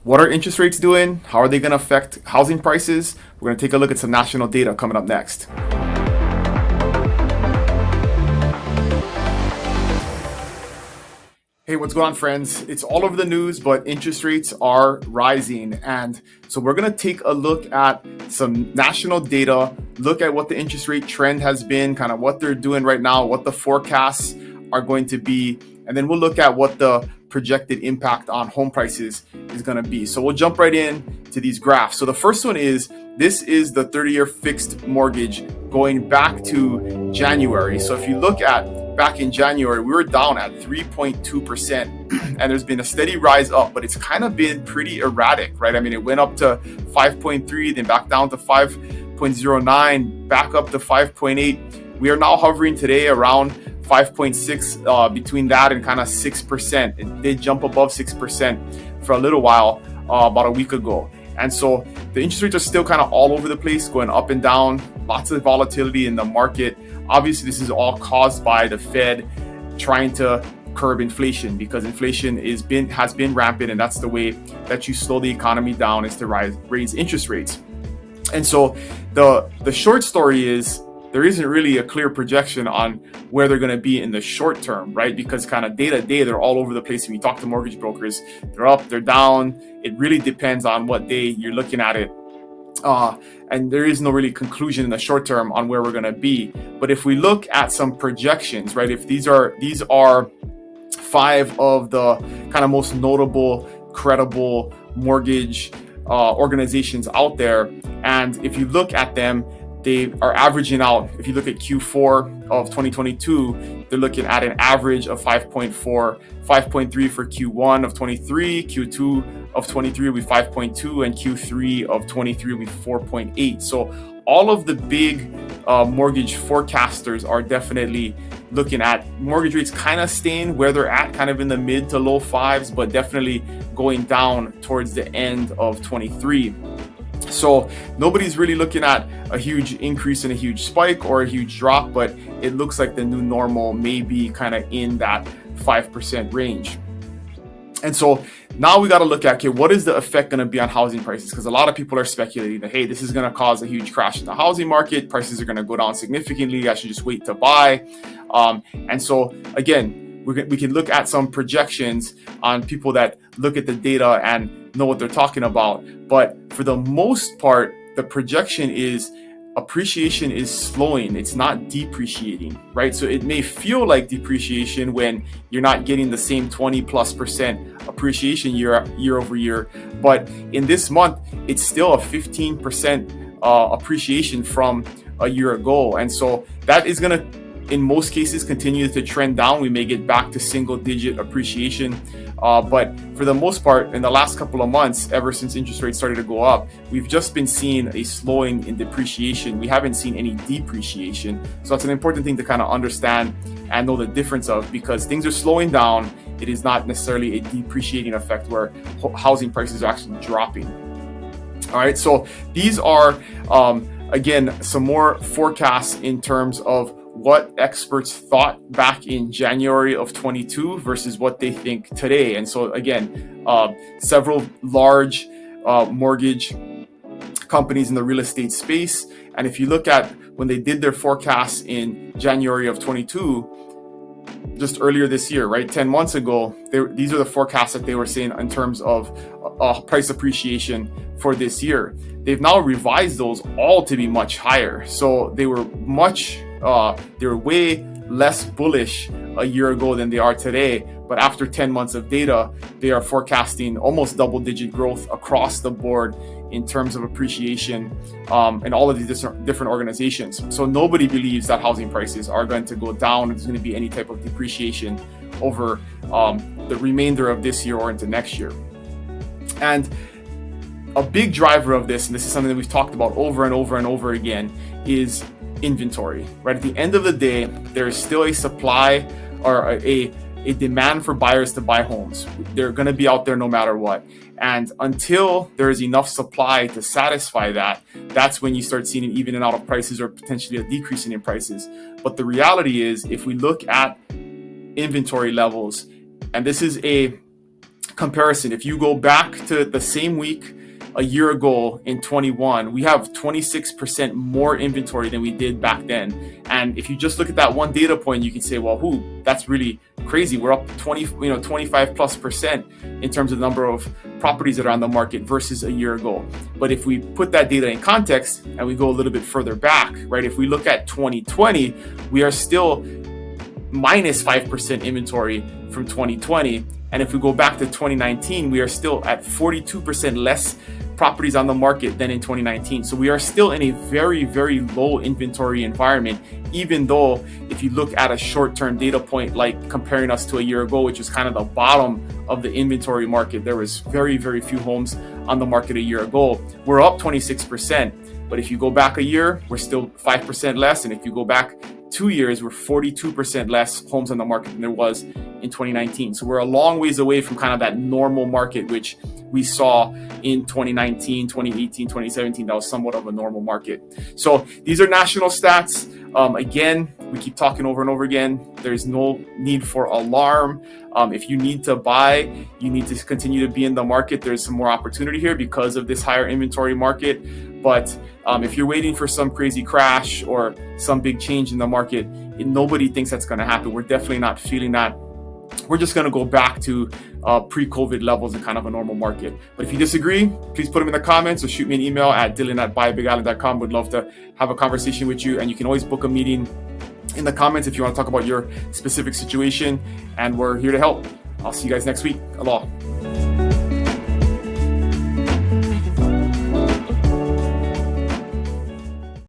What are interest rates doing? How are they going to affect housing prices? We're going to take a look at some national data coming up next. Hey, what's going on, friends? It's all over the news, but interest rates are rising. And so we're going to take a look at some national data, look at what the interest rate trend has been, kind of what they're doing right now, what the forecasts are going to be, and then we'll look at what the projected impact on home prices is going to be. So we'll jump right in to these graphs. So the first one is, this is the 30-year fixed mortgage going back to January. So if you look at back in January, we were down at 3.2%, and there's been a steady rise up, but it's kind of been pretty erratic, right? I mean, it went up to 5.3, then back down to 5.09, back up to 5.8. We are now hovering today around 5.6, between that and kind of 6%. It did jump above 6% for a little while, about a week ago. And so the interest rates are still kind of all over the place, going up and down, lots of volatility in the market. Obviously, this is all caused by the Fed trying to curb inflation, because inflation has been rampant, and that's the way that you slow the economy down, is to raise interest rates. And so the short story is, there isn't really a clear projection on where they're going to be in the short term, right? Because kind of day to day, they're all over the place. When you talk to mortgage brokers, they're up, they're down. It really depends on what day you're looking at it. And there is no really conclusion in the short term on where we're going to be. But if we look at some projections, right? If these are 5 of the kind of most notable, credible mortgage organizations out there, and if you look at them, they are averaging out. If you look at Q4 of 2022, they're looking at an average of 5.4, 5.3 for Q1 of 23, Q2 of 23 will be 5.2, and Q3 of 23 will be 4.8. So all of the big mortgage forecasters are definitely looking at mortgage rates kind of staying where they're at, kind of in the mid to low 5s, but definitely going down towards the end of 23. So nobody's really looking at a huge increase and a huge spike or a huge drop, but it looks like the new normal may be kind of in that 5% range. And so now we got to look at, okay, what is the effect going to be on housing prices? Because a lot of people are speculating that, hey, this is going to cause a huge crash in the housing market. Prices are going to go down significantly. I should just wait to buy. And so again, we can look at some projections on people that look at the data and know what they're talking about. But for the most part, the projection is appreciation is slowing. It's not depreciating, right? So it may feel like depreciation when you're not getting the same 20+% appreciation year over year. But in this month, it's still a 15% appreciation from a year ago. And so that is going to, in most cases, continue to trend down. We may get back to single digit appreciation. But for the most part, in the last couple of months, ever since interest rates started to go up, we've just been seeing a slowing in depreciation. We haven't seen any depreciation. So that's an important thing to kind of understand and know the difference of, because things are slowing down. It is not necessarily a depreciating effect where housing prices are actually dropping. All right, so these are, again, some more forecasts in terms of what experts thought back in January of 22 versus what they think today. And so again, several large mortgage companies in the real estate space. And if you look at when they did their forecasts in January of 22, just earlier this year, right, 10 months ago, these are the forecasts that they were saying in terms of price appreciation for this year. They've now revised those all to be much higher. So they were way less bullish a year ago than they are today. But after 10 months of data, they are forecasting almost double-digit growth across the board in terms of appreciation in all of these different organizations. So nobody believes that housing prices are going to go down. There's going to be any type of depreciation over the remainder of this year or into next year. And a big driver of this, and this is something that we've talked about over and over and over again, is inventory, right? At the end of the day, there is still a supply or a demand for buyers to buy homes. They're going to be out there no matter what. And until there is enough supply to satisfy that, that's when you start seeing an evening out of prices or potentially a decrease in prices. But the reality is, if we look at inventory levels, and this is a comparison, if you go back to the same week a year ago in 21, we have 26% more inventory than we did back then. And if you just look at that one data point, you can say, well, that's really crazy. We're up 25+% in terms of the number of properties that are on the market versus a year ago. But if we put that data in context and we go a little bit further back, right? If we look at 2020, we are still minus 5% inventory from 2020. And if we go back to 2019, we are still at 42% less properties on the market than in 2019. So we are still in a very, very low inventory environment, even though if you look at a short-term data point, like comparing us to a year ago, which was kind of the bottom of the inventory market, there was very, very few homes on the market a year ago. We're up 26%. But if you go back a year, we're still 5% less. And if you go back 2 years, we're 42% less homes on the market than there was in 2019. So we're a long ways away from kind of that normal market, which we saw in 2019, 2018, 2017. That was somewhat of a normal market. So these are national stats. Again, we keep talking over and over again. There's no need for alarm. If you need to buy, you need to continue to be in the market. There's some more opportunity here because of this higher inventory market. But if you're waiting for some crazy crash or some big change in the market, nobody thinks that's going to happen. We're definitely not feeling that. We're just going to go back to pre-COVID levels in kind of a normal market. But if you disagree, please put them in the comments or shoot me an email at dylan@buyabigisland.com. Would love to have a conversation with you. And you can always book a meeting in the comments if you want to talk about your specific situation. And we're here to help. I'll see you guys next week. Aloha.